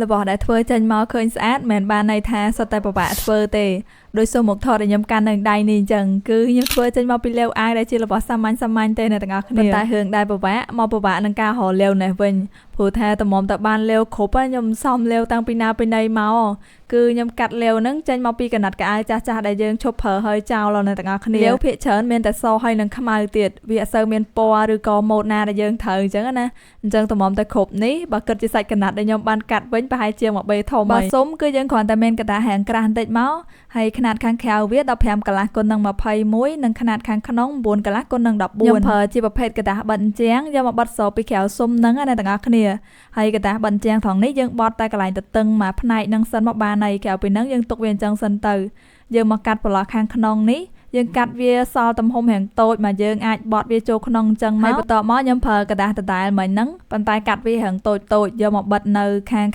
របស់ដែលធ្វើចេញមកឃើញស្អាតមិនបានន័យថាសុទ្ធតែពិបាកធ្វើទេដោយសូមមកថតឲ្យខ្ញុំកាន់នឹងដៃនេះអញ្ចឹងគឺខ្ញុំធ្វើចេញមកពីលាវអាវដែលជារបស់សាមញ្ញទេអ្នកទាំងអស់គ្នាប៉ុន្តែរឿងដែលពិបាកមកពិបាកនឹងការរកលាវនេះវិញព្រោះថាតម្រាំតបានលាវគ្រប់ខ្ញុំសំលាវតាំងពីណាពីណីមកគឺខ្ញុំកាត់លាវហ្នឹងចេញមកពីកណាត់កៅអៅចាស់ៗដែលយើងឈប់ប្រើហើយចោលអ្នកទាំងអស់គ្នាលាវភាគច្រើនមានតែសហើយនឹងខ្មៅទៀតវាអត់សូវមានពណ៌ឬក៏ម៉ូតណាដែលយើងត្រូវអញ្ចឹងណាអញ្ចឹងតម្រាំតែគ្រប់នេះបើគិតជាសាច់កណាត់ដែលខ្ញុំបានកាត់វិញប្រហែលជាមកបេធំហើយបើសុំគឺយើងគ្រាន់តែមានកតាហាងក្រាស់បន្តិចមកហើយຂະຫນាតខាងក្រៅវា15កន្លះគុណនឹង21និងຂະຫນាតខាងក្នុង9កន្លះគុណនឹង14ខ្ញុំប្រើជាប្រភេទกระดาษបិទអញ្ចឹងយកមកបត់សពីក្រៅសុំហ្នឹងណាទាំងអស់គ្នាហើយកระดาษបិទអញ្ចឹងផងនេះយើងបត់តែកន្លែងតតឹងមួយផ្នែកនឹងសិនមកបានហើយក្រៅពីហ្នឹងយើងទុកវាអញ្ចឹងសិនទៅយើងមកកាត់ប្រឡោះខាងក្នុងនេះយើងកាត់វាសល់ទំហំរាងតូចមកយើងអាចបត់វាចូលក្នុងអញ្ចឹងមកបន្ទាប់មកខ្ញុំប្រើกระดาษដដែលមិញហ្នឹងប៉ុន្តែកាត់វារាងតូចយកមកបិទនៅ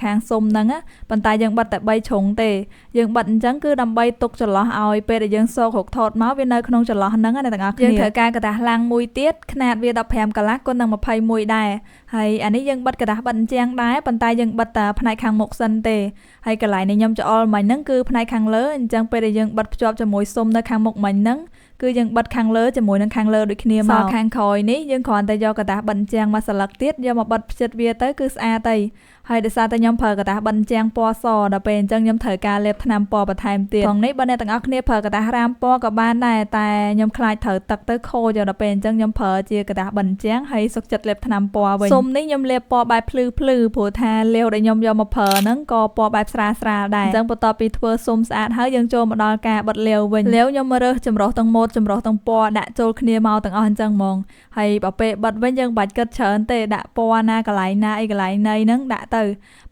ខាងសុំហ្នឹងប៉ុន្តែយើងបិទតែ3ជ្រុងទេយើងបិទអញ្ចឹងគឺដើម្បីទុកចន្លោះឲ្យពេលដែលយើងសោករកថតមកវានៅក្នុងចន្លោះហ្នឹងណាទាំងអស់គ្នាយើងត្រូវការกระดาษឡាំងមួយទៀតຂະຫນាតវា15កន្លះគុណនឹង21ដែរហើយអានេះយើងបិទกระดาษបិទអញ្ចឹងដែរប៉ុន្តែយើងបិទតែផ្នែកខាងមុខសិនទេហើយកន្លែងនេះខ្ញុំច្អល់មិញហ្នឹងគឺផ្នែកខាងលើអញ្ចឹងពេលដែលយើងបិទភ្ជាប់ជាមួយសុំនៅខាងមុខមិញហ្នឹងគឺយើងបិទខាងលើជាមួយនឹងខាងលើដូចគ្នាមកខាងក្រោយនេះយើងគ្រាន់តែយកกระดาษបិទជាងមួយសន្លឹកទៀតយកមកបិទផ្ចិតវាទៅគឺស្អាតទៅហើយដោយសារតែខ្ញុំប្រើกระดาษបិទជាងពណ៌សដល់ពេលអញ្ចឹងខ្ញុំត្រូវការលាបថ្នាំពណ៌បន្ថែមទៀតផងនេះបើអ្នកទាំងអស់គ្នាប្រើกระดาษរាមពណ៌ក៏បានដែរតែខ្ញុំខ្លាចត្រូវទឹកទៅខូចដល់ពេលអញ្ចឹងខ្ញុំប្រើជាกระดาษបិទជាងហើយសុខចិត្តលាបថ្នាំពណ៌វិញសុំនេះខ្ញុំលាបពណ៌បែបភ្លឺព្រោះថាលាវដែលខ្ញុំយកមកប្រើហ្នឹងក៏ពណ៌បែបស្រាលដែរអញ្ចឹងបន្ទាប់ពីធ្វើសុំស្អាតហើយយើងចូលមកដល់ការបិទលាវវិញលាវខ្ញុំមករើសចម្រុះទាំងម៉ូតចម្រុះទាំងពណ៌ដាក់ចូលគ្នាមកទាំងអស់អញ្ចឹងហ្មងហើយបើពេលបិទវិញយើងបាច់គិតច្រើនទេដាក់ពណ៌ណាកន្លែងណាអីកន្លែងណីហ្នឹងដាក់ទៅ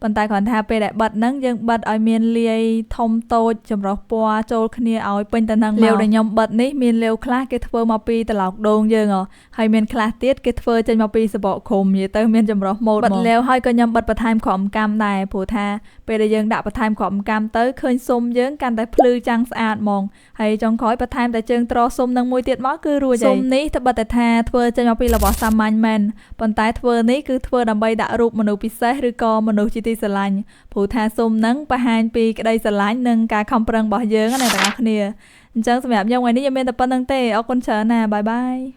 ប៉ុន្តែគ្រាន់ថាពេលដែលបិទហ្នឹងយើងបិទឲ្យមានលាយធំតូចចម្រុះពណ៌ចូលគ្នាឲ្យពេញទៅនឹងលាវដែលខ្ញុំបិទនេះមានលាវខ្លះគេធ្វើមកពីត្រឡោកដូងយើងហើយមានខ្លះទៀតគេធ្វើចេញមកពីសបកឃុំនិយាយទៅមានចម្រុះម៉ូតបិទលាវហើយក៏ខ្ញុំបិទបន្ថែមក្រមកម្មដែរព្រោះថាពេលដែលយើងដាក់បន្ថែមក្រមកម្មទៅឃើញសុំយើងកាន់តែភ្លឺចាំងស្អាតហ្មងហើយចុងក្រោយបន្ថែមតែជើងត្រសុំនឹងមួយទៀតមកគឺរួចហើយសុំនេះត្បិតតែថាធ្វើចេញមកពីរបស់សាមញ្ញមែនប៉ុន្តែធ្វើនេះគឺធ្វើដើម្បីដាក់រូបមនុស្សពិសេសឬក៏មនុស្សជាទីស្រឡាញ់ព្រោះថាសុំនឹងបង្ហាញពីក្តីស្រឡាញ់និងការខំប្រឹងរបស់យើងណាទាំងអស់គ្នាអញ្ចឹងសម្រាប់ខ្ញុំថ្ងៃនេះខ្ញុំមានតែប៉ុណ្្នឹងទេអរគុណច្រើនណាស់បាយបាយ